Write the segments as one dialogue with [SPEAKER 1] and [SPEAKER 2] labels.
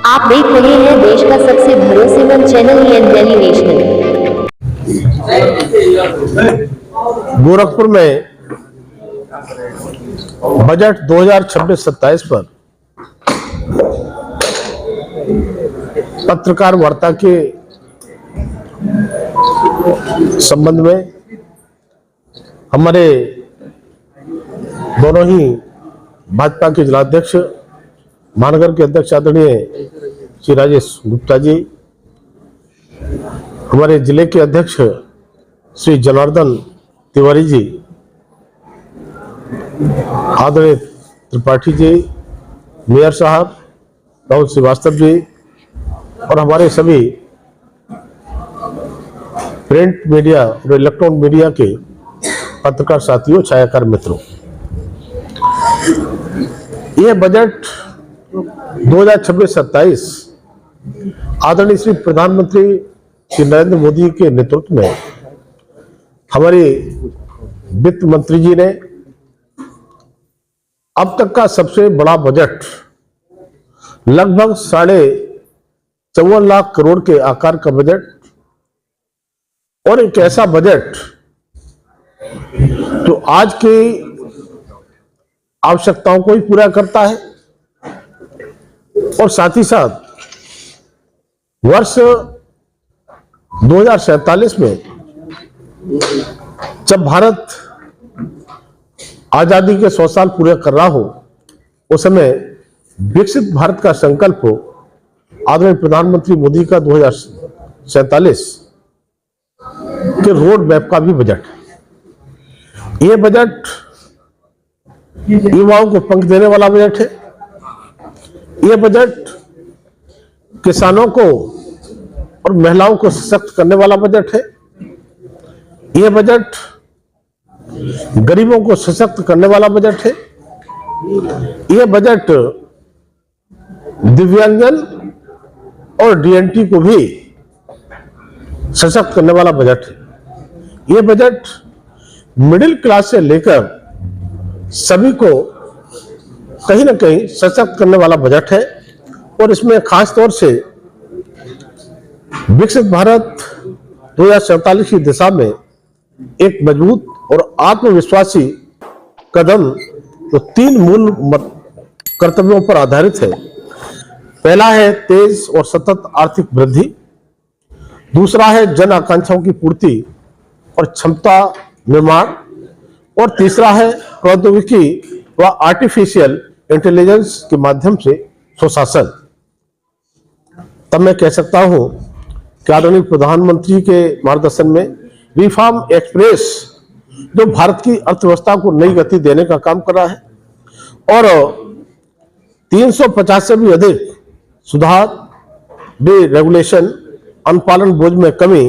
[SPEAKER 1] आप देख रहे हैं देश का सबसे भरोसेमंद चैनल दिल्ली नेशनल।
[SPEAKER 2] गोरखपुर में बजट 2026-27 पर पत्रकार वार्ता के संबंध में हमारे दोनों ही भाजपा के जिलाध्यक्ष महानगर के अध्यक्ष आदरणीय श्री राजेश गुप्ता जी, हमारे जिले के अध्यक्ष श्री जनार्दन तिवारी जी, आदरणीय त्रिपाठी जी, मेयर साहब राहुल श्रीवास्तव जी और हमारे सभी प्रिंट मीडिया और इलेक्ट्रॉनिक मीडिया के पत्रकार साथियों, छायाकार मित्रों, यह बजट 2026-27 आदरणीय श्री प्रधानमंत्री श्री नरेंद्र मोदी के नेतृत्व में हमारे वित्त मंत्री जी ने अब तक का सबसे बड़ा बजट लगभग 54 लाख करोड़ के आकार का बजट, और एक ऐसा बजट जो आज की आवश्यकताओं को ही पूरा करता है और साथ ही साथ वर्ष 2047 में जब भारत आजादी के 100 साल पूरे कर रहा हो, उस समय विकसित भारत का संकल्प हो, आदरणीय प्रधानमंत्री मोदी का 2047 के रोड मैप का भी बजट। यह बजट युवाओं को पंख देने वाला बजट है। यह बजट किसानों को और महिलाओं को सशक्त करने वाला बजट है। यह बजट गरीबों को सशक्त करने वाला बजट है। यह बजट दिव्यांगजन और डीएनटी को भी सशक्त करने वाला बजट है। यह बजट मिडिल क्लास से लेकर सभी को कहीं ना कहीं सशक्त करने वाला बजट है, और इसमें खास तौर से विकसित भारत 2047 की दिशा में एक मजबूत और आत्मविश्वासी कदम तो 3 मूल कर्तव्यों पर आधारित है। पहला है तेज और सतत आर्थिक वृद्धि, दूसरा है जन आकांक्षाओं की पूर्ति और क्षमता निर्माण, और तीसरा है प्रौद्योगिकी व आर्टिफिशियल इंटेलिजेंस के माध्यम से सुशासन। तब मैं कह सकता हूं कि आदरणीय प्रधानमंत्री के मार्गदर्शन में रिफॉर्म एक्सप्रेस जो भारत की अर्थव्यवस्था को नई गति देने का काम कर रहा है, और 350 से भी अधिक सुधार, डीरेगुलेशन, अनुपालन बोझ में कमी,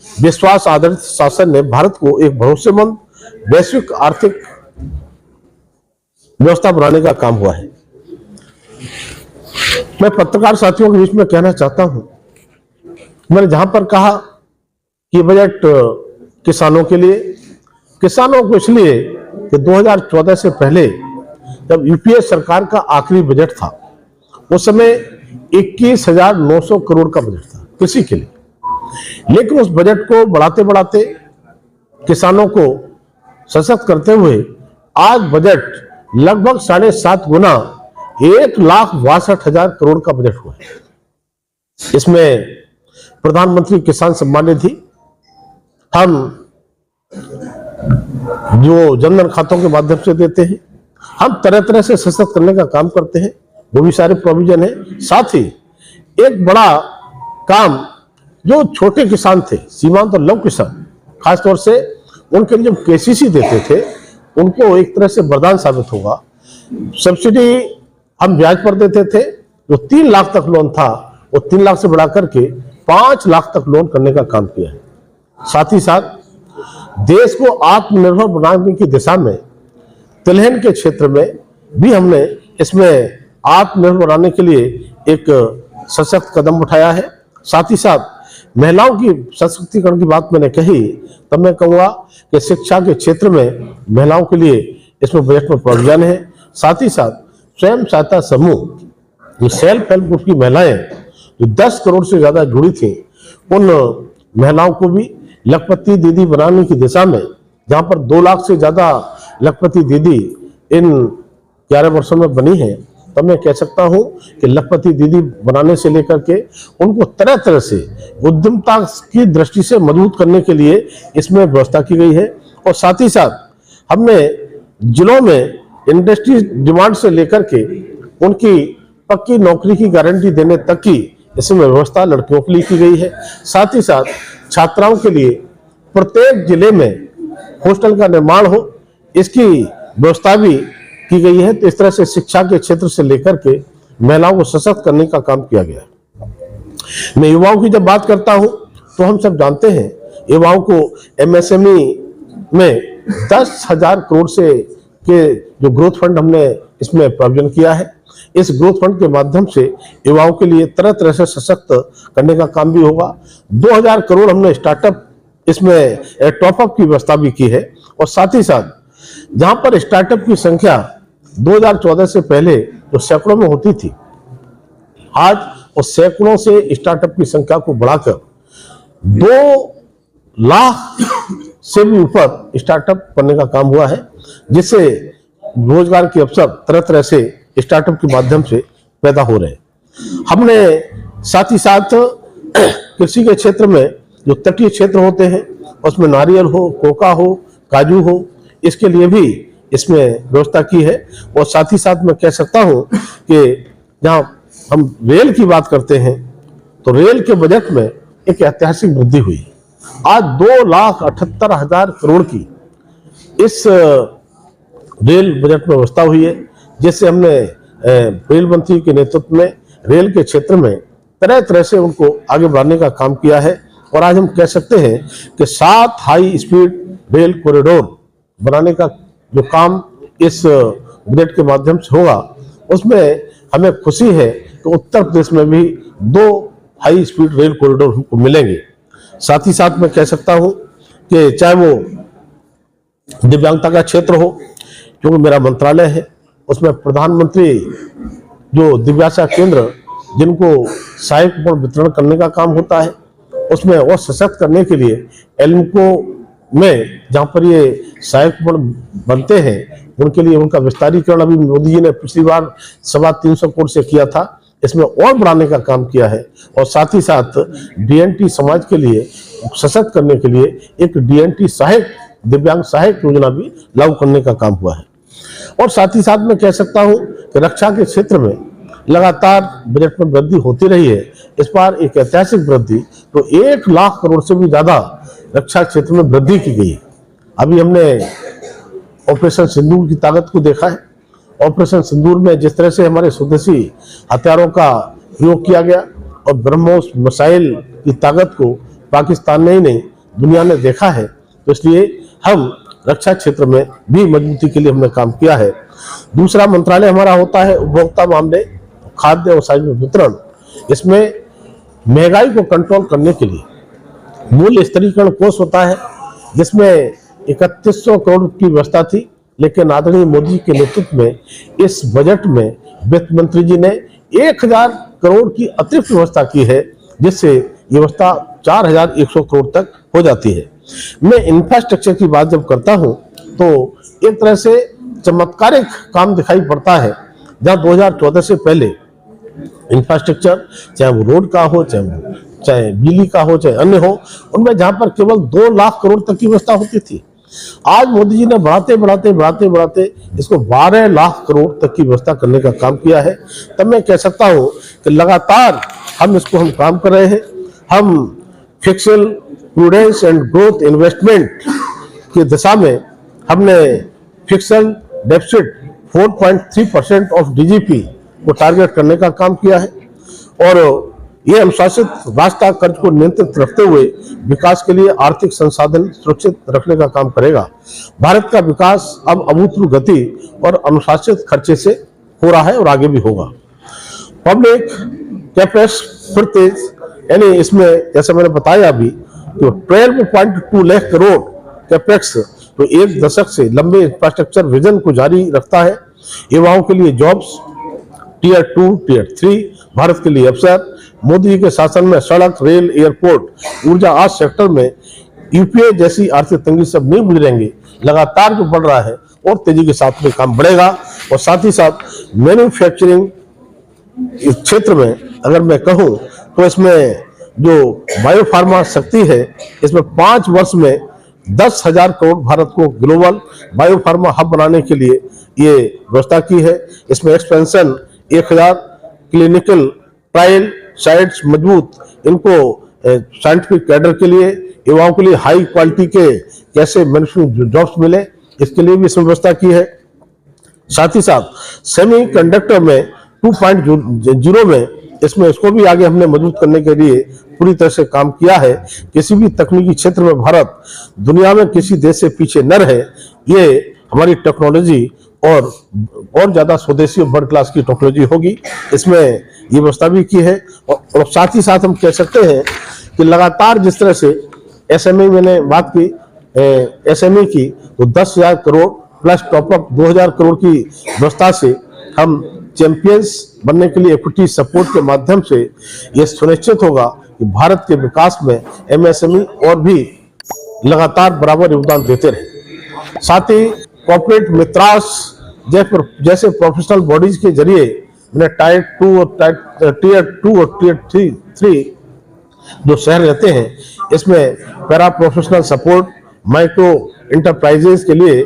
[SPEAKER 2] विश्वास आधारित शासन ने भारत को एक भरोसेमंद वैश्विक आर्थिक व्यवस्था बनाने का काम हुआ है। मैं पत्रकार साथियों के बीच में कहना चाहता हूं, मैंने जहां पर कहा कि बजट किसानों के लिए, किसानों को इसलिए कि 2014 से पहले जब यूपीए सरकार का आखिरी बजट था, उस समय 21,900 करोड़ का बजट था कृषि के लिए, लेकिन उस बजट को बढ़ाते बढ़ाते किसानों को सशक्त करते हुए आज बजट लगभग 7.5 गुना 1,62,000 करोड़ का बजट हुआ है। इसमें प्रधानमंत्री किसान सम्मान निधि हम जो जनधन खातों के माध्यम से देते हैं, हम तरह तरह से सशक्त करने का काम करते हैं, वो भी सारे प्रोविजन है। साथ ही एक बड़ा काम जो छोटे किसान थे, सीमांत और लघु किसान, खासतौर से उनके लिए जब केसीसी देते थे, उनको एक तरह से वरदान साबित होगा। सब्सिडी हम ब्याज पर देते थे, जो 3 लाख तक लोन था वो 3 लाख से बढ़ा करके 5 लाख तक लोन करने का काम किया है। साथ ही साथ देश को आत्मनिर्भर बनाने की दिशा में तिलहन के क्षेत्र में भी हमने इसमें आत्मनिर्भर बनाने के लिए एक सशक्त कदम उठाया है। साथ ही साथ महिलाओं की सशक्तिकरण की बात मैंने कही, तब मैं कहूँगा कि शिक्षा के क्षेत्र में महिलाओं के लिए इसमें बजट में प्रावधान है। साथ ही साथ स्वयं सहायता समूह, जो सेल्फ हेल्प ग्रुप की महिलाएं जो 10 करोड़ से ज्यादा जुड़ी थी, उन महिलाओं को भी लखपति दीदी बनाने की दिशा में, जहां पर 2 लाख से ज्यादा लखपति दीदी इन 11 वर्षों में बनी है, तो मैं कह सकता हूं कि लखपति दीदी बनाने से लेकर के उनको तरह तरह से उद्यमता की दृष्टि से मजबूत करने के लिए इसमें व्यवस्था की गई है। और साथ ही साथ हमने जिलों में इंडस्ट्री डिमांड से लेकर के उनकी पक्की नौकरी की गारंटी देने तक की इसमें व्यवस्था लड़कियों के लिए की गई है। साथ ही साथ छात्राओं के लिए प्रत्येक जिले में हॉस्टल का निर्माण हो, इसकी व्यवस्था भी की गई है। तो इस तरह से शिक्षा के क्षेत्र से लेकर के महिलाओं को सशक्त करने का काम किया गया है। मैं युवाओं की जब बात करता हूं तो हम सब जानते हैं युवाओं को एमएसएमई में 10,000 करोड़ से के जो ग्रोथ फंड हमने इसमें प्रोविजन किया है। इस ग्रोथ फंड के माध्यम से युवाओं के लिए तरह तरह से सशक्त करने का काम भी होगा। 2,000 करोड़ हमने स्टार्टअप इसमें टॉपअप की व्यवस्था भी की है। और साथ ही साथ जहां पर स्टार्टअप की संख्या 2014 से पहले जो सैकड़ों में होती थी, आज उस सैकड़ों से स्टार्टअप की संख्या को बढ़ाकर 2 लाख से भी ऊपर स्टार्टअप करने का काम हुआ है, जिससे रोजगार के अवसर तरह तरह से स्टार्टअप के माध्यम से पैदा हो रहे हैं। हमने साथ ही साथ कृषि के क्षेत्र में जो तटीय क्षेत्र होते हैं उसमें नारियल हो, कोका हो, काजू हो, इसके लिए भी इसमें व्यवस्था की है। और साथ ही साथ मैं कह सकता हूं कि जहां हम रेल की बात करते हैं तो रेल के बजट में एक ऐतिहासिक वृद्धि हुई। आज 2,78,000 करोड़ की इस रेल बजट में व्यवस्था हुई है, जिससे हमने रेल मंत्री के नेतृत्व में रेल के क्षेत्र में तरह तरह से उनको आगे बढ़ाने का काम किया है। और आज हम कह सकते हैं कि 7 हाई स्पीड रेल कॉरिडोर बनाने का जो काम इस बजट के माध्यम से होगा, उसमें हमें खुशी है कि उत्तर प्रदेश में भी 2 हाई स्पीड रेल कॉरिडोर हमको मिलेंगे। साथ ही साथ मैं कह सकता हूं कि चाहे वो दिव्यांगता का क्षेत्र हो, क्योंकि मेरा मंत्रालय है, उसमें प्रधानमंत्री जो दिव्यांगता केंद्र जिनको सहायक उपकरण वितरण करने का काम होता है, उसमें और सशक्त करने के लिए एल्मको में जहां पर ये सहायक उपकरण बनते हैं उनके लिए उनका विस्तारीकरण अभी मोदी जी ने पिछली बार 325 करोड़ से किया था, इसमें और बढ़ाने का काम किया है। और साथ ही साथ डीएनटी समाज के लिए सशक्त करने के लिए एक डीएनटी सहायक दिव्यांग सहायक योजना भी लागू करने का काम हुआ है। और साथ ही साथ मैं कह सकता हूं कि रक्षा के क्षेत्र में लगातार बजट में वृद्धि होती रही है। इस बार एक ऐतिहासिक वृद्धि, तो 1 लाख करोड़ से भी ज्यादा रक्षा क्षेत्र में वृद्धि की गई है। अभी हमने ऑपरेशन सिंदूर की ताकत को देखा है। ऑपरेशन सिंदूर में जिस तरह से हमारे स्वदेशी हथियारों का प्रयोग किया गया और ब्रह्मोस मिसाइल की ताकत को पाकिस्तान ने ही नहीं दुनिया ने देखा है, तो इसलिए हम रक्षा क्षेत्र में भी मजबूती के लिए हमने काम किया है। दूसरा मंत्रालय हमारा होता है उपभोक्ता मामले, खाद्य और सार्वजनिक वितरण। इसमें महंगाई को कंट्रोल करने के लिए मूल्य स्थिरीकरण कोष होता है, जिसमें 3100 करोड़ की व्यवस्था थी, लेकिन आदरणीय मोदी के नेतृत्व में इस बजट में वित्त मंत्री जी ने 1000 करोड़ की अतिरिक्त व्यवस्था की है, जिससे ये व्यवस्था 4100 करोड़ तक हो जाती है। मैं इंफ्रास्ट्रक्चर की बात जब करता हूं तो एक तरह से चमत्कारिक काम दिखाई पड़ता है, जहां 2014 से पहले इंफ्रास्ट्रक्चर चाहे वो रोड का हो, चाहे बिजली का हो, चाहे अन्य हो, उनमें जहां पर केवल 2 लाख करोड़ तक की व्यवस्था होती थी, आज मोदी जी ने बढ़ाते इसको 12 लाख करोड़ तक की व्यवस्था करने का काम किया है। तब मैं कह सकता हूं कि लगातार हम काम कर रहे हैं। हम pixel prudence and growth investment की दिशा में हमने फिक्सल डेफिसिट 4.3% ऑफ डीजीपी को टारगेट करने का काम किया है। और ये अनुशासित राष्ट्र कर्ज को नियंत्रित रखते हुए विकास के लिए आर्थिक संसाधन सुरक्षित रखने का काम करेगा। भारत का विकास अब अभूतपूर्व गति और अनुशासित खर्चे से हो रहा है और आगे भी होगा। पब्लिक कैपेक्स फिर तेज, यानी इसमें जैसे मैंने बताया अभी तो 12.2 लाख करोड़ कैपेक्स तो 1 दशक से लंबे इंफ्रास्ट्रक्चर विजन को जारी रखता है। युवाओं के लिए जॉब्स टीयर 2, टीयर 3 भारत के लिए अवसर। मोदी जी के शासन में सड़क, रेल, एयरपोर्ट, ऊर्जा आदि सेक्टर में यूपीए जैसी आर्थिक तंगी सब नहीं गुजरेंगे। लगातार जो बढ़ रहा है और तेजी के साथ में काम बढ़ेगा। और साथ ही साथ मैन्युफैक्चरिंग इस क्षेत्र में अगर मैं कहूं तो इसमें जो बायोफार्मा शक्ति है, इसमें 5 वर्ष में 10,000 करोड़ भारत को ग्लोबल बायोफार्मा हब बनाने के लिए ये व्यवस्था की है। इसमें एक्सपेंशन 1000 क्लिनिकल ट्रायल साइट्स मजबूत, इनको साइंटिफिक कैडर के लिए, युवाओं के लिए हाई क्वालिटी के कैसे मैन्युफैक्चरिंग जॉब्स मिले, इसके लिए भी इसमें व्यवस्था की है। साथ ही साथ सेमी कंडक्टर में 2.0 में इसमें इसको भी आगे हमने मजबूत करने के लिए पूरी तरह से काम किया है। किसी भी तकनीकी क्षेत्र में भारत दुनिया में किसी देश से पीछे न रहे, ये हमारी टेक्नोलॉजी और ज्यादा स्वदेशी और बर्ड क्लास की टेक्नोलॉजी होगी, इसमें ये व्यवस्था भी की है। और साथ ही साथ हम कह सकते हैं कि लगातार जिस तरह से एसएमई मैंने बात की, एसएमई की, तो 10,000 करोड़ प्लस टॉपअप 2,000 करोड़ की व्यवस्था से हम चैंपियंस बनने के लिए इक्विटी सपोर्ट के माध्यम से यह सुनिश्चित होगा कि भारत के विकास में एमएसएमई और भी लगातार बराबर योगदान देते रहे। साथ ही कॉर्पोरेट मित्रास जैसे प्रोफेशनल बॉडीज के जरिए टीयर 2 और टीयर 3 जो शहर रहते हैं, इसमें para professional support, micro enterprises के लिए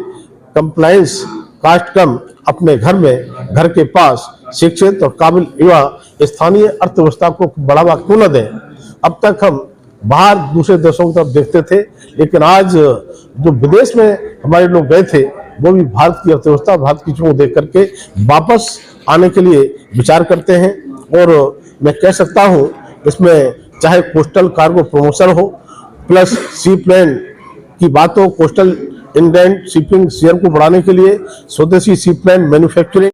[SPEAKER 2] कंप्लायंस, कास्ट कम, अपने घर के पास शिक्षित और काबिल युवा स्थानीय अर्थव्यवस्था को बढ़ावा क्यों न दें। अब तक हम बाहर दूसरे देशों की तरफ देखते थे, लेकिन आज जो विदेश में हमारे लोग गए थे, वो भी भारत की अर्थव्यवस्था, भारत की चीजों को देख करके वापस आने के लिए विचार करते हैं। और मैं कह सकता हूं, इसमें चाहे कोस्टल कार्गो प्रमोशन हो, प्लस सी प्लेन की बात हो, कोस्टल इनलैंड शिपिंग शेयर को बढ़ाने के लिए स्वदेशी सी प्लेन मैन्युफैक्चरिंग